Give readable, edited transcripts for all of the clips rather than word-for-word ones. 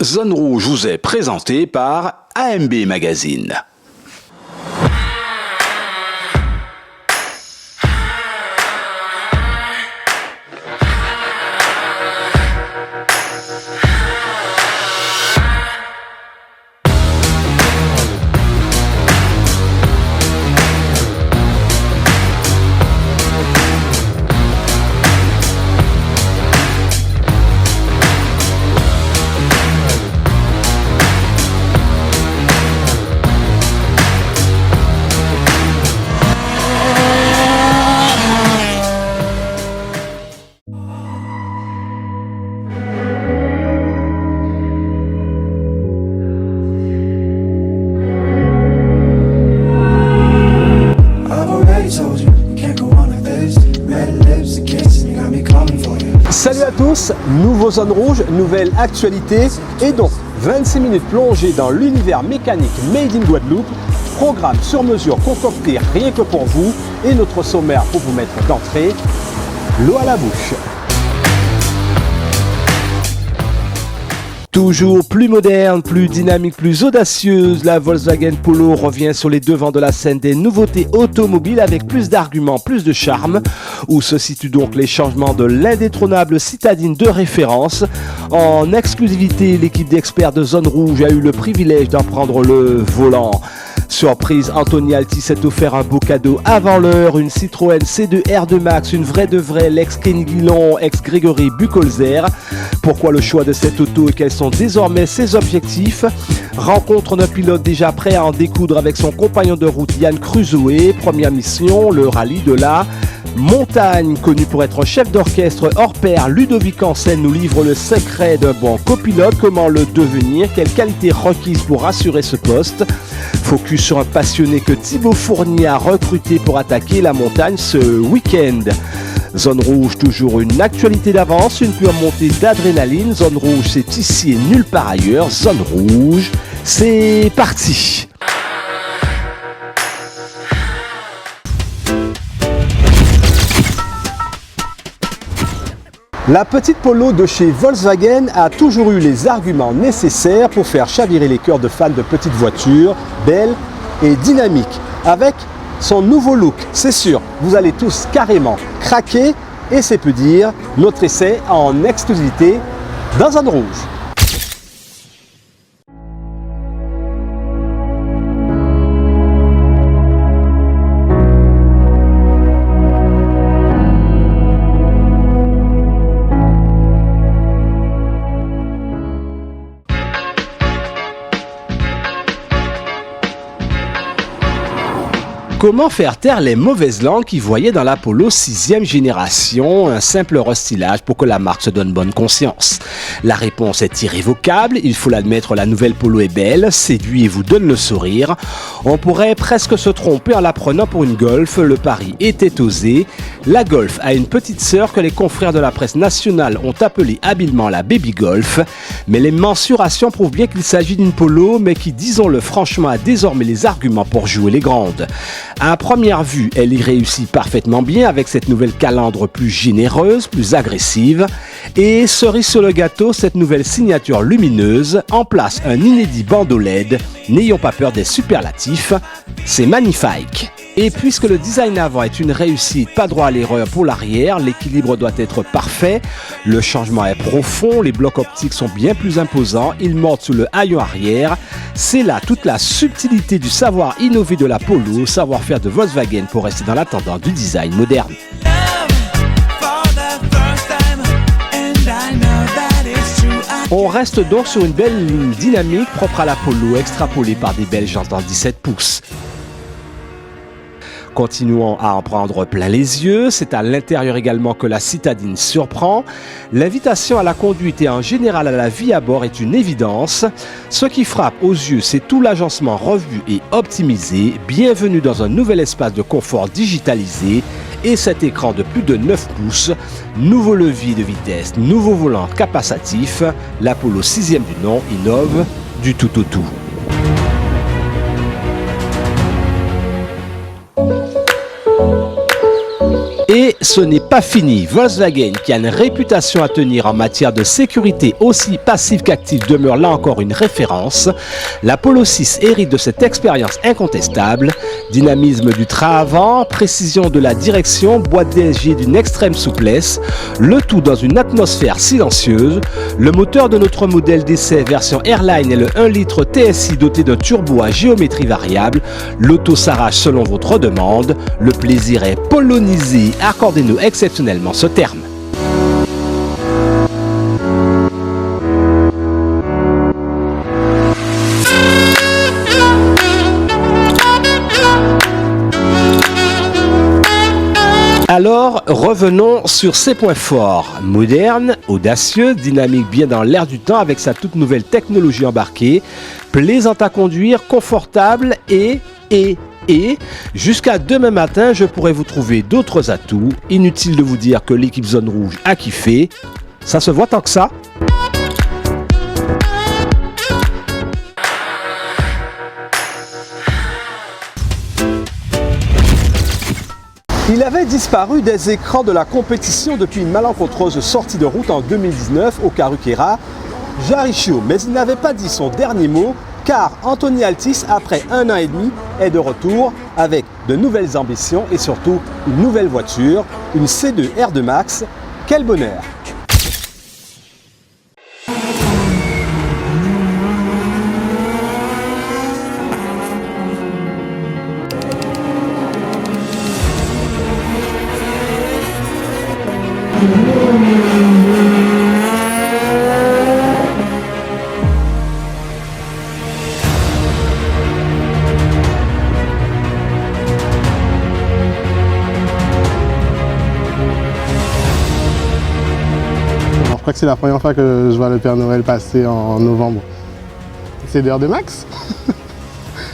Zone Rouge vous est présenté par AMB Magazine. Salut à tous, nouveau Zone Rouge, nouvelle actualité et donc 26 minutes plongées dans l'univers mécanique Made in Guadeloupe, programme sur mesure concocté rien que pour vous et notre sommaire pour vous mettre d'entrée, l'eau à la bouche. Toujours plus moderne, plus dynamique, plus audacieuse, la Volkswagen Polo revient sur les devants de la scène des nouveautés automobiles avec plus d'arguments, plus de charme. Où se situent donc les changements de l'indétrônable citadine de référence. En exclusivité, l'équipe d'experts de Zone Rouge a eu le privilège d'en prendre le volant. Surprise, Anthony Alti s'est offert un beau cadeau avant l'heure, une Citroën C2 R2 Max, une vraie de vraie, l'ex-Kenny Guillon, ex-Grégory Buchholzer. Pourquoi le choix de cette auto et quels sont désormais ses objectifs? Rencontre d'un pilote déjà prêt à en découdre avec son compagnon de route Yann Crusoe. Première mission, le rallye de la montagne. Connu pour être chef d'orchestre hors pair, Ludovic Ansen nous livre le secret d'un bon copilote, comment le devenir, quelles qualités requises pour assurer ce poste. Focus sur un passionné que Thibaut Fournier a recruté pour attaquer la montagne ce week-end. Zone Rouge, toujours une actualité d'avance, une pure montée d'adrénaline. Zone Rouge, c'est ici et nulle part ailleurs. Zone Rouge, c'est parti. La petite Polo de chez Volkswagen a toujours eu les arguments nécessaires pour faire chavirer les cœurs de fans de petites voitures, belles et dynamiques. Avec son nouveau look, c'est sûr, vous allez tous carrément craquer et c'est peu dire, notre essai en exclusivité dans Zone Rouge. Comment faire taire les mauvaises langues qui voyaient dans la Polo 6e génération un simple restylage pour que la marque se donne bonne conscience? La réponse est irrévocable, il faut l'admettre, la nouvelle Polo est belle, séduit et vous donne le sourire. On pourrait presque se tromper en la prenant pour une Golf, le pari était osé. La Golf a une petite sœur que les confrères de la presse nationale ont appelée habilement la Baby Golf, mais les mensurations prouvent bien qu'il s'agit d'une Polo, mais qui, disons-le franchement, a désormais les arguments pour jouer les grandes. À première vue, elle y réussit parfaitement bien avec cette nouvelle calandre plus généreuse, plus agressive. Et cerise sur le gâteau, cette nouvelle signature lumineuse en place un inédit bandeau LED. N'ayons pas peur des superlatifs, c'est magnifique. Et puisque le design avant est une réussite, pas droit à l'erreur pour l'arrière, l'équilibre doit être parfait, le changement est profond, les blocs optiques sont bien plus imposants, ils mordent sous le haillon arrière. C'est là toute la subtilité du savoir innové de la Polo, savoir-faire de Volkswagen pour rester dans la tendance du design moderne. On reste donc sur une belle ligne dynamique propre à la Polo, extrapolée par des belles jantes en 17 pouces. Continuons à en prendre plein les yeux, c'est à l'intérieur également que la citadine surprend. L'invitation à la conduite et en général à la vie à bord est une évidence. Ce qui frappe aux yeux, c'est tout l'agencement revu et optimisé. Bienvenue dans un nouvel espace de confort digitalisé et cet écran de plus de 9 pouces. Nouveau levier de vitesse, nouveau volant capacitif. La Polo 6e du nom innove du tout au tout. Et ce n'est pas fini. Volkswagen, qui a une réputation à tenir en matière de sécurité aussi passive qu'active, demeure là encore une référence. La Polo 6 hérite de cette expérience incontestable. Dynamisme du train avant, précision de la direction, boîte DSG d'une extrême souplesse, le tout dans une atmosphère silencieuse. Le moteur de notre modèle d'essai version Airline est le 1 litre TSI doté d'un turbo à géométrie variable. L'auto s'arrache selon votre demande. Le plaisir est polonisé. Accordez-nous exceptionnellement ce terme. Alors, revenons sur ses points forts. Moderne, audacieux, dynamique bien dans l'air du temps avec sa toute nouvelle technologie embarquée, plaisant à conduire, confortable et jusqu'à demain matin, je pourrais vous trouver d'autres atouts. Inutile de vous dire que l'équipe Zone Rouge a kiffé. Ça se voit tant que ça. Il avait disparu des écrans de la compétition depuis une malencontreuse sortie de route en 2019 au Carruquera, Jarichio, mais il n'avait pas dit son dernier mot car Anthony Altis, après 1 an et demi, est de retour avec de nouvelles ambitions et surtout une nouvelle voiture, une C2 R2 Max. Quel bonheur! Je crois que c'est la première fois que je vois le Père Noël passer en novembre. C'est des R2 Max.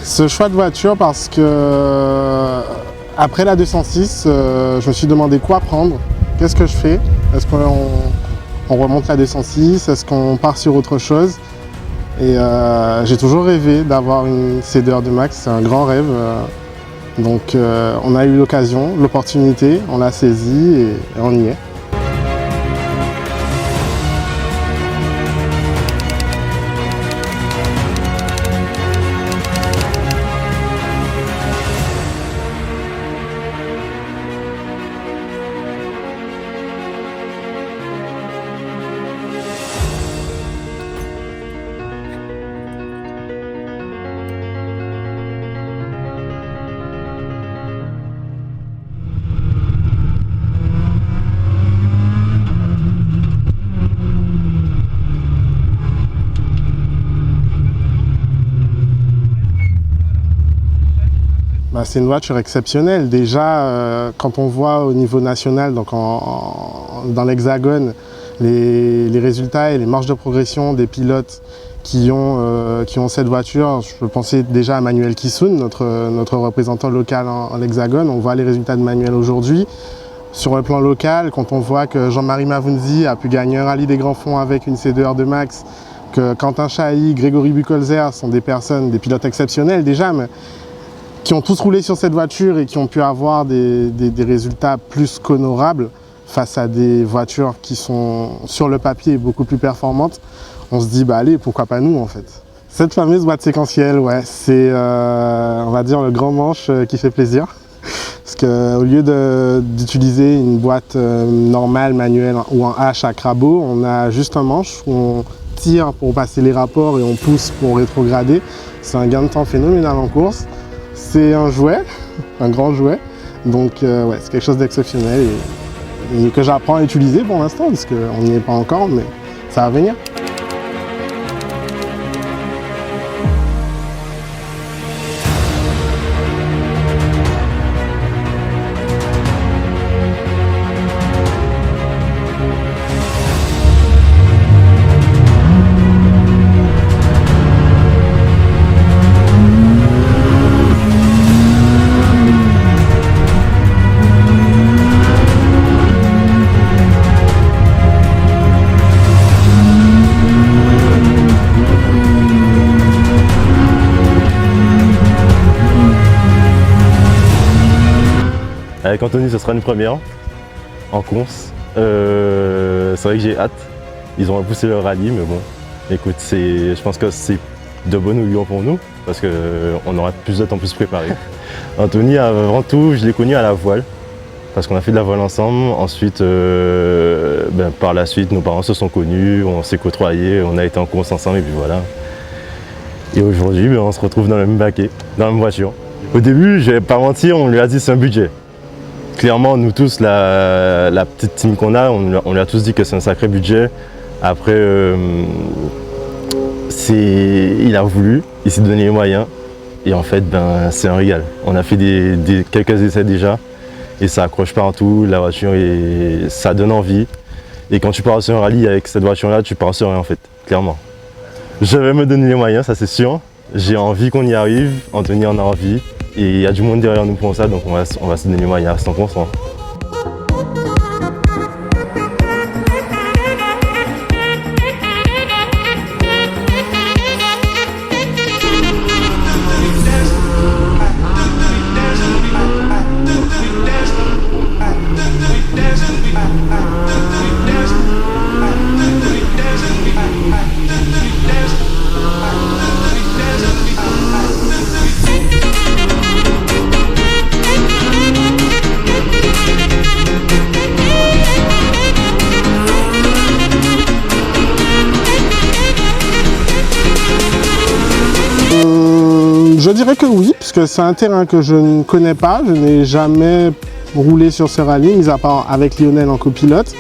Ce choix de voiture parce que après la 206, je me suis demandé quoi prendre, qu'est-ce que je fais, est-ce qu'on remonte la 206, est-ce qu'on part sur autre chose. Et j'ai toujours rêvé d'avoir une C2 R2 Max, c'est un grand rêve. Donc on a eu l'occasion, l'opportunité, on l'a saisie et on y est. C'est une voiture exceptionnelle. Déjà, quand on voit au niveau national, donc dans l'Hexagone, les résultats et les marges de progression des pilotes qui ont cette voiture, je pensais déjà à Manuel Kissoun, notre représentant local en Hexagone. On voit les résultats de Manuel aujourd'hui. Sur le plan local, quand on voit que Jean-Marie Mavounzi a pu gagner un rallye des Grands Fonds avec une C2 R2 Max, que Quentin Chahi, Grégory Buchholzer sont des pilotes exceptionnels déjà, mais qui ont tous roulé sur cette voiture et qui ont pu avoir des résultats plus qu'honorables face à des voitures qui sont sur le papier beaucoup plus performantes, on se dit bah allez, pourquoi pas nous en fait. Cette fameuse boîte séquentielle, ouais, c'est on va dire le grand manche qui fait plaisir. Parce qu'au lieu d'utiliser une boîte normale, manuelle ou en H à crabot, on a juste un manche où on tire pour passer les rapports et on pousse pour rétrograder. C'est un gain de temps phénoménal en course. C'est un jouet, un grand jouet, donc ouais, c'est quelque chose d'exceptionnel et que j'apprends à utiliser pour l'instant, parce qu'on n'y est pas encore, mais ça va venir. Avec Anthony, ce sera une première. en course. C'est vrai que j'ai hâte. Ils ont repoussé le rallye, mais bon, écoute, je pense que c'est de bonnes augure pour nous parce qu'on aura plus de temps pour se préparer. Anthony, avant tout, je l'ai connu à la voile parce qu'on a fait de la voile ensemble. Ensuite, par la suite, nos parents se sont connus, on s'est côtoyés, on a été en course ensemble et puis voilà. Et aujourd'hui, on se retrouve dans le même baquet, dans la même voiture. Au début, je vais pas mentir, on lui a dit c'est un budget. Clairement, nous tous, la petite team qu'on a, on lui a tous dit que c'est un sacré budget. Après, il a voulu, il s'est donné les moyens. Et en fait, c'est un régal. On a fait quelques essais déjà et ça accroche partout, la voiture, ça donne envie. Et quand tu pars sur un rallye avec cette voiture-là, tu pars sur rien en fait, clairement. Je vais me donner les moyens, ça c'est sûr. J'ai envie qu'on y arrive, Anthony en a envie. Et il y a du monde derrière nous pour ça, donc on va se donner les moyens à 100%. Je dirais que oui, puisque c'est un terrain que je ne connais pas. Je n'ai jamais roulé sur ce rallye, mis à part avec Lionel en copilote.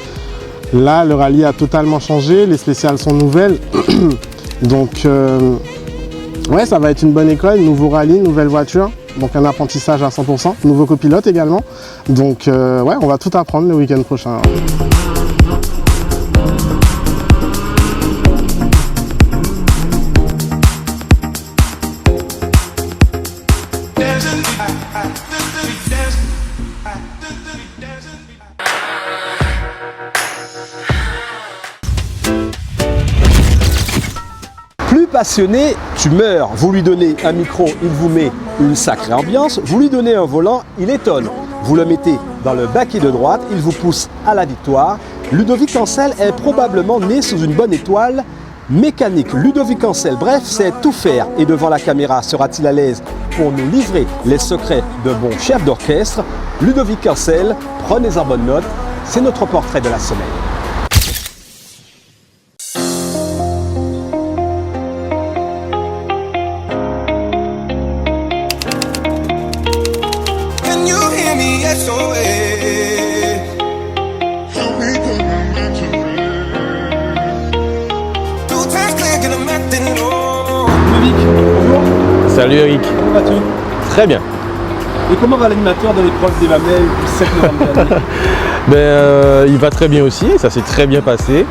Là, le rallye a totalement changé, les spéciales sont nouvelles. Donc, ouais, ça va être une bonne école, nouveau rallye, nouvelle voiture. Donc un apprentissage à 100%, nouveau copilote également. Donc, ouais, on va tout apprendre le week-end prochain. Plus passionné, tu meurs. Vous lui donnez un micro, il vous met une sacrée ambiance. Vous lui donnez un volant, il étonne. Vous le mettez dans le baquet de droite, il vous pousse à la victoire. Ludovic Ancel est probablement né sous une bonne étoile mécanique. Ludovic Ancel, bref, c'est tout faire. Et devant la caméra, sera-t-il à l'aise pour nous livrer les secrets de bon chef d'orchestre? Ludovic Ancel, prenez en bonne note, c'est notre portrait de la semaine. Salut Eric. Comment vas-tu? Très bien. Et comment va l'animateur de l'épreuve des Mamelles du 7 novembre dernier? Il va très bien aussi, ça s'est très bien passé.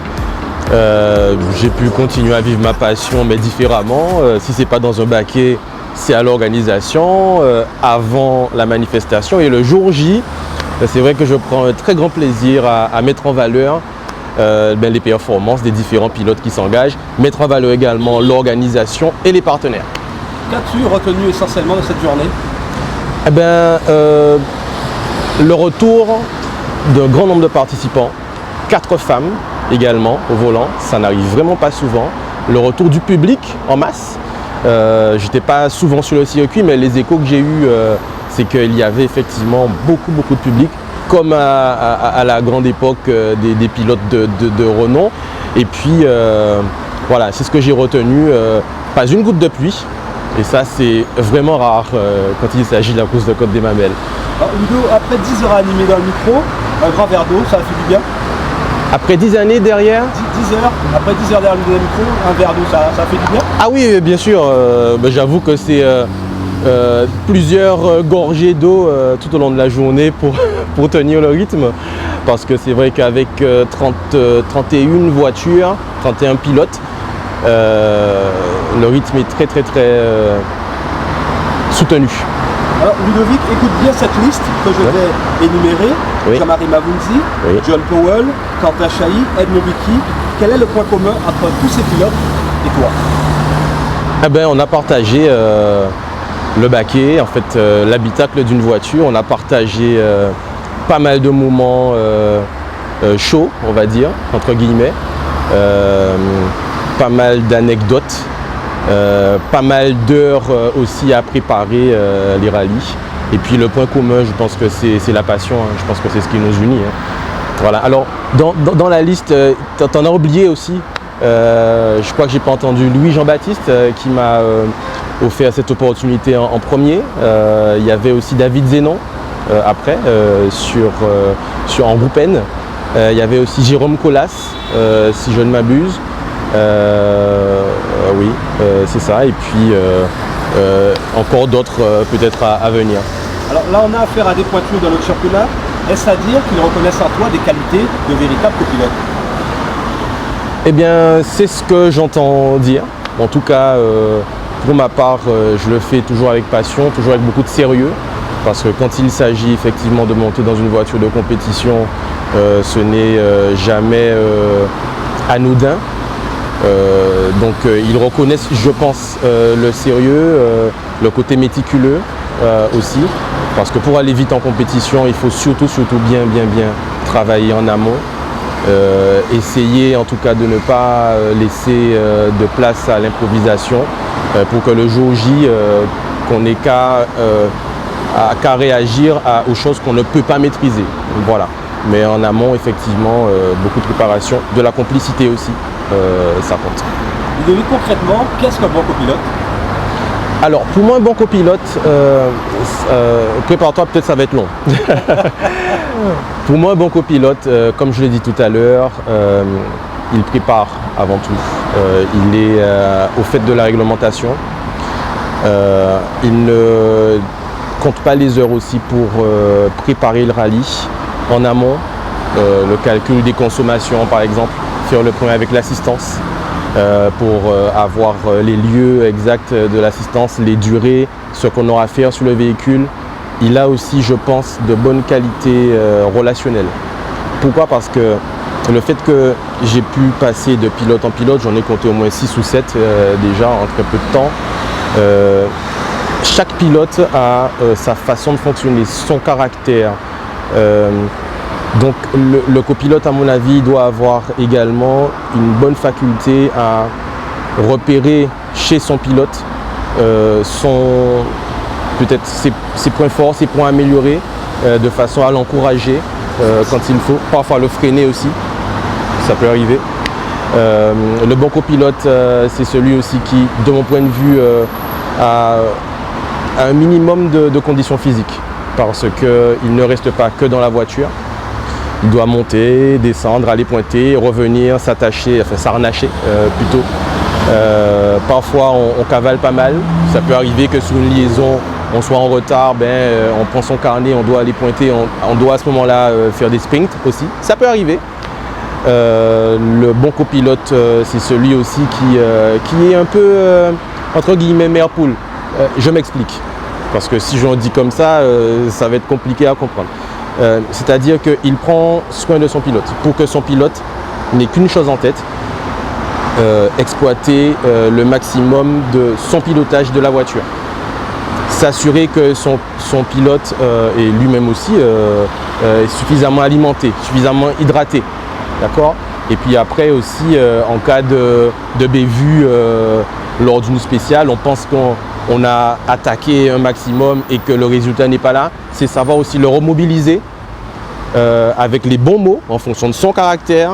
J'ai pu continuer à vivre ma passion mais différemment. Si c'est pas dans un baquet, c'est à l'organisation, avant la manifestation. Et le jour J, c'est vrai que je prends un très grand plaisir à mettre en valeur les performances des différents pilotes qui s'engagent, mettre en valeur également l'organisation et les partenaires. Qu'as-tu retenu essentiellement de cette journée? Le retour d'un grand nombre de participants, 4 femmes également au volant, ça n'arrive vraiment pas souvent. Le retour du public en masse, j'étais pas souvent sur le circuit, mais les échos que j'ai eus, c'est qu'il y avait effectivement beaucoup de public, comme à la grande époque des pilotes de renom. Et puis voilà, c'est ce que j'ai retenu, pas une goutte de pluie. Et ça, c'est vraiment rare quand il s'agit de la course de Côte des Mamelles. Alors, Ludo, après 10 heures animées dans le micro, un grand verre d'eau, ça a fait du bien? Après 10 années derrière 10 heures, après 10 heures derrière le micro, un verre d'eau, ça fait du bien? Ah oui, bien sûr. J'avoue que c'est plusieurs gorgées d'eau tout au long de la journée pour tenir le rythme. Parce que c'est vrai qu'avec 31 voitures, 31 pilotes, le rythme est très soutenu. Alors Ludovic, écoute bien cette liste que je vais énumérer. Oui. Jean-Marie Mavunzi, Oui. John Powell, Quentin Chailly, Ed Novicki. Quel est le point commun entre tous ces pilotes et toi? On a partagé le baquet, en fait l'habitacle d'une voiture. On a partagé pas mal de moments chauds, on va dire, entre guillemets. Pas mal d'anecdotes, pas mal d'heures aussi à préparer les rallyes. Et puis le point commun, je pense que c'est la passion, hein. Je pense que c'est ce qui nous unit, hein. Voilà. Alors dans la liste, t'en as oublié aussi, je crois que j'ai pas entendu Louis Jean-Baptiste qui m'a offert cette opportunité en premier. Il y avait aussi David Zénon après en groupe N. Il y avait aussi Jérôme Colas, si je ne m'abuse. Oui, c'est ça. Et puis encore d'autres peut-être à venir. Alors là, on a affaire à des pointures de notre championnat. Est-ce à dire qu'ils reconnaissent en toi des qualités de véritable copilote? Eh bien, c'est ce que j'entends dire. En tout cas, pour ma part, je le fais toujours avec passion, toujours avec beaucoup de sérieux. Parce que quand il s'agit effectivement de monter dans une voiture de compétition, ce n'est jamais anodin. Donc ils reconnaissent, je pense, le sérieux, le côté méticuleux aussi. Parce que pour aller vite en compétition, il faut surtout bien travailler en amont. Essayer en tout cas de ne pas laisser de place à l'improvisation pour que le jour J, qu'on n'ait qu'à réagir aux choses qu'on ne peut pas maîtriser. Voilà. Mais en amont, effectivement, beaucoup de préparation, de la complicité aussi, ça compte. Concrètement, qu'est-ce qu'un bon copilote? Alors, pour moi, un bon copilote, prépare-toi, peut-être ça va être long. Pour moi, un bon copilote, comme je l'ai dit tout à l'heure, il prépare avant tout. Il est au fait de la réglementation. Il ne compte pas les heures aussi pour préparer le rallye en amont. Le calcul des consommations, par exemple, faire le point avec l'assistance. Pour avoir les lieux exacts de l'assistance, les durées, ce qu'on aura à faire sur le véhicule. Il a aussi, je pense, de bonnes qualités relationnelles. Pourquoi? Parce que le fait que j'ai pu passer de pilote en pilote, j'en ai compté au moins 6 ou 7 déjà en très peu de temps. Chaque pilote a sa façon de fonctionner, son caractère. Donc le copilote, à mon avis, doit avoir également une bonne faculté à repérer chez son pilote peut-être ses points forts, ses points améliorés, de façon à l'encourager quand il faut, parfois le freiner aussi, ça peut arriver. Le bon copilote, c'est celui aussi qui, de mon point de vue, a un minimum de conditions physiques, parce qu'il ne reste pas que dans la voiture. Il doit monter, descendre, aller pointer, revenir, s'attacher, enfin s'arnacher plutôt. Parfois on cavale pas mal. Ça peut arriver que sur une liaison, on soit en retard, on prend son carnet, on doit aller pointer, on doit à ce moment-là faire des sprints aussi. Ça peut arriver. Le bon copilote, c'est celui aussi qui est un peu, entre guillemets, mère poule. Je m'explique. Parce que si j'en dis comme ça, ça va être compliqué à comprendre. C'est-à-dire qu'il prend soin de son pilote pour que son pilote n'ait qu'une chose en tête, exploiter le maximum de son pilotage de la voiture. S'assurer que son pilote et lui-même aussi est suffisamment alimenté, suffisamment hydraté. D'accord? Et puis après aussi, en cas de bévue lors d'une spéciale, on pense qu'on a attaqué un maximum et que le résultat n'est pas là, c'est savoir aussi le remobiliser avec les bons mots en fonction de son caractère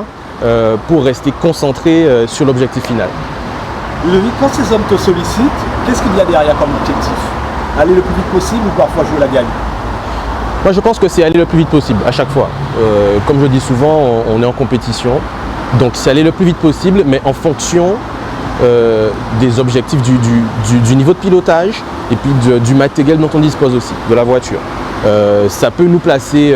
pour rester concentré sur l'objectif final. Ludovic, quand ces hommes te sollicitent, qu'est-ce qu'il y a derrière comme objectif? Aller le plus vite possible ou parfois jouer la gagne? Moi je pense que c'est aller le plus vite possible à chaque fois. Comme je dis souvent, on est en compétition, donc c'est aller le plus vite possible, mais en fonction des objectifs du niveau de pilotage et puis du matériel dont on dispose aussi, de la voiture. Ça peut nous placer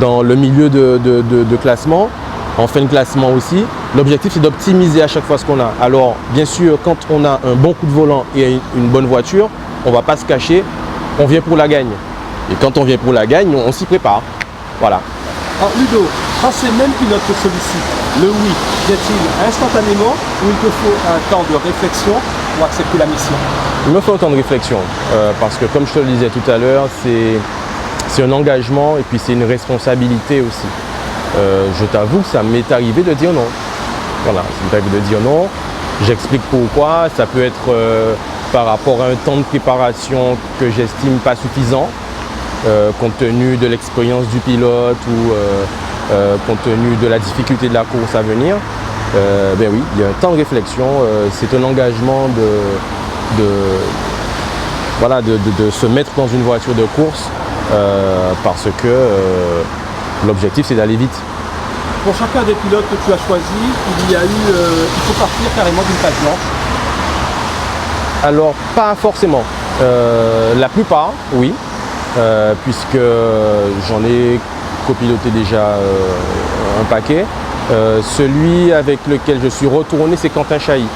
dans le milieu de classement, en fin de classement aussi. L'objectif c'est d'optimiser à chaque fois ce qu'on a. Alors bien sûr, quand on a un bon coup de volant et une bonne voiture, on ne va pas se cacher, on vient pour la gagne. Et quand on vient pour la gagne, on s'y prépare. Voilà. Alors Ludo, quand ces mêmes pilotes te sollicitent, le oui vient-il instantanément ou il te faut un temps de réflexion pour accepter la mission? Il me faut un temps de réflexion parce que comme je te le disais tout à l'heure, c'est un engagement et puis c'est une responsabilité aussi. Je t'avoue que ça m'est arrivé de dire non. Voilà, ça m'est arrivé de dire non. J'explique pourquoi. Ça peut être par rapport à un temps de préparation que j'estime pas suffisant, compte tenu de l'expérience du pilote ou compte tenu de la difficulté de la course à venir. Ben oui, il y a un temps de réflexion. C'est un engagement de se mettre dans une voiture de course parce que l'objectif c'est d'aller vite. Pour chacun des pilotes que tu as choisi, il faut partir carrément d'une page blanche. Alors pas forcément. La plupart, oui, puisque j'en ai copiloté déjà un paquet. Celui avec lequel je suis retourné, c'est Quentin Chailly.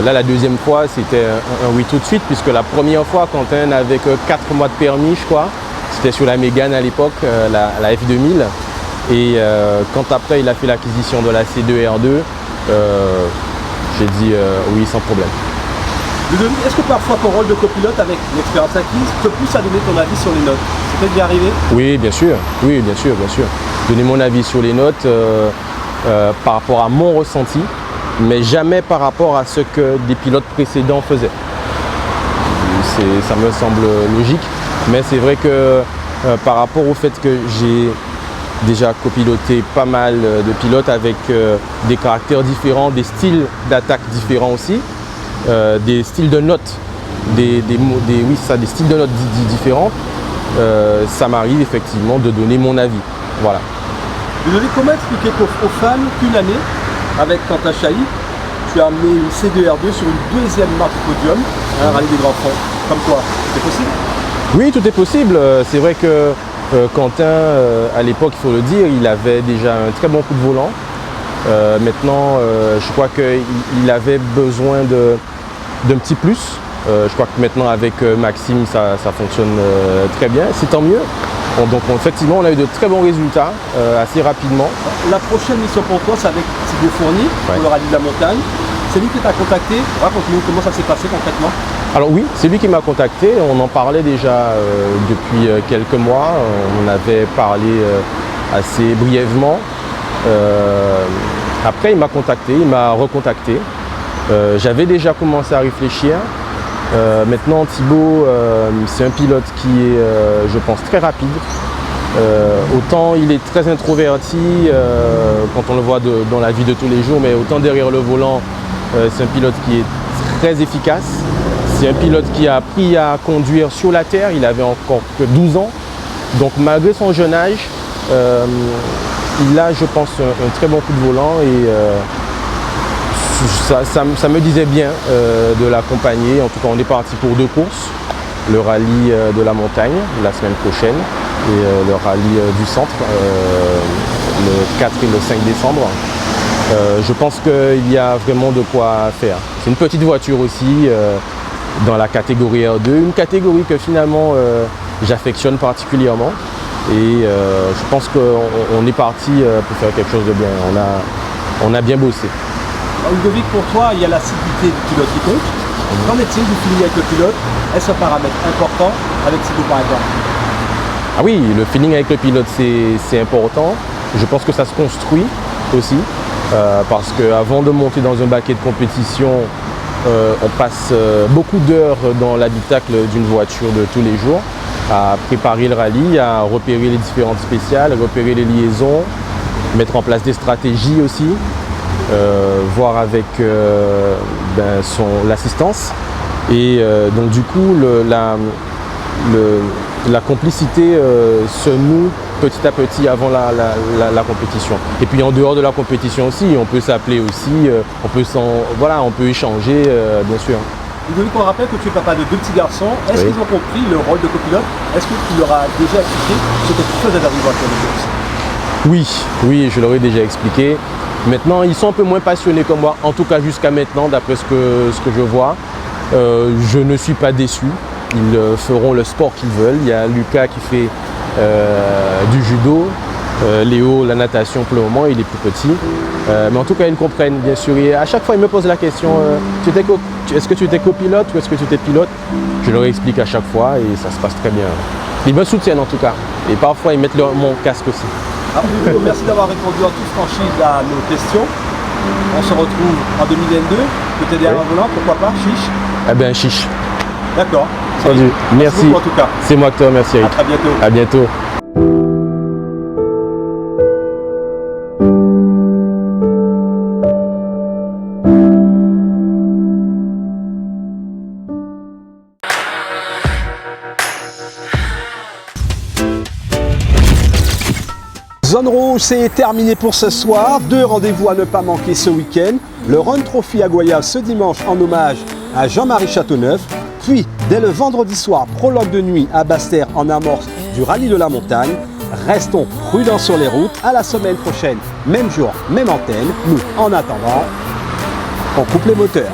Là, la deuxième fois, c'était un oui tout de suite, puisque la première fois, Quentin n'avait que 4 mois de permis, je crois. C'était sur la Mégane à l'époque, la F2000. Et quand après, il a fait l'acquisition de la C2R2, j'ai dit oui, sans problème. Ludovic, est-ce que parfois ton rôle de copilote avec l'expérience acquise te pousse à donner ton avis sur les notes? C'est peut-être bien arrivé? Oui, bien sûr. Oui, bien sûr, bien sûr. Donner mon avis sur les notes par rapport à mon ressenti, mais jamais par rapport à ce que des pilotes précédents faisaient. Ça me semble logique, mais c'est vrai que par rapport au fait que j'ai déjà copiloté pas mal de pilotes avec des caractères différents, des styles d'attaque différents aussi, des styles de notes, des styles de notes différents, ça m'arrive effectivement de donner mon avis. Voilà. Ludovic, comment expliquer aux fans qu'une année, avec Quentin Chailly, tu as amené une C2R2 sur une deuxième marque podium, un rallye des grands fonds, comme toi? C'est possible? Oui, tout est possible. C'est vrai que Quentin, à l'époque, il faut le dire, il avait déjà un très bon coup de volant. Maintenant, je crois qu'il avait besoin d'un petit plus. Je crois que maintenant, avec Maxime, ça fonctionne très bien. C'est tant mieux. Donc, effectivement, on a eu de très bons résultats assez rapidement. La prochaine mission pour toi, c'est avec Thibaut Fournier, pour le rallye de la montagne. C'est lui qui t'a contacté. Raconte-nous comment ça s'est passé concrètement. Alors oui, c'est lui qui m'a contacté. On en parlait déjà depuis quelques mois. On avait parlé assez brièvement. Après, il m'a contacté, il m'a recontacté. J'avais déjà commencé à réfléchir. Maintenant, Thibaut, c'est un pilote qui est, je pense, très rapide. Autant il est très introverti quand on le voit dans la vie de tous les jours, mais autant derrière le volant, c'est un pilote qui est très efficace. C'est un pilote qui a appris à conduire sur la terre, il avait encore que 12 ans. Donc malgré son jeune âge, il a, je pense, un très bon coup de volant et ça me disait bien de l'accompagner. En tout cas, on est parti pour 2 courses. Le rallye de la montagne la semaine prochaine et le rallye du centre le 4 et le 5 décembre. Je pense qu'il y a vraiment de quoi faire. C'est une petite voiture aussi dans la catégorie R2, une catégorie que finalement j'affectionne particulièrement. Et je pense qu'on est parti pour faire quelque chose de bien. On a bien bossé. Ludovic, pour toi, il y a l'assiduité du pilote qui compte. Qu'en est-il du feeling avec le pilote? Est-ce un paramètre important avec Thibaut par exemple? Ah oui, le feeling avec le pilote c'est important. Je pense que ça se construit aussi. Parce qu'avant de monter dans un baquet de compétition, on passe beaucoup d'heures dans l'habitacle d'une voiture de tous les jours, à préparer le rallye, à repérer les différentes spéciales, repérer les liaisons, mettre en place des stratégies aussi, voir avec l'assistance. Et donc du coup, la complicité se noue petit à petit avant la compétition. Et puis en dehors de la compétition aussi, on peut s'appeler aussi, on peut échanger, bien sûr. Ludovic, on rappelle que tu es papa de 2 petits garçons. Est-ce qu'ils ont compris le rôle de copilote? Est-ce que tu leur as déjà expliqué ce que tu faisais dans une voiture de course? Oui, je leur ai déjà expliqué. Maintenant, ils sont un peu moins passionnés que moi, en tout cas jusqu'à maintenant, d'après ce que je vois. Je ne suis pas déçu. Ils feront le sport qu'ils veulent. Il y a Lucas qui fait du judo, Léo la natation pour le moment, il est plus petit. Mais en tout cas, ils comprennent bien sûr. Et à chaque fois, ils me posent la question est-ce que tu étais copilote ou est-ce que tu étais pilote? Je leur explique à chaque fois et ça se passe très bien. Ils me soutiennent en tout cas. Et parfois, ils mettent mon casque aussi. Alors, Hugo, merci d'avoir répondu en toute franchise à nos questions. On se retrouve en 2022, peut-être derrière un volant, pourquoi pas, chiche. Eh bien, chiche. D'accord. Salut. Merci. beaucoup en tout cas. C'est moi que te remercie, Eric. À très bientôt. À bientôt. Zone Rouge, c'est terminé pour ce soir. 2 rendez-vous à ne pas manquer ce week-end. Le Run Trophy à Goya ce dimanche en hommage à Jean-Marie Châteauneuf. Puis, dès le vendredi soir, prologue de nuit à Basse-Terre en amorce du rallye de la montagne. Restons prudents sur les routes. À la semaine prochaine, même jour, même antenne. Nous, en attendant, on coupe les moteurs.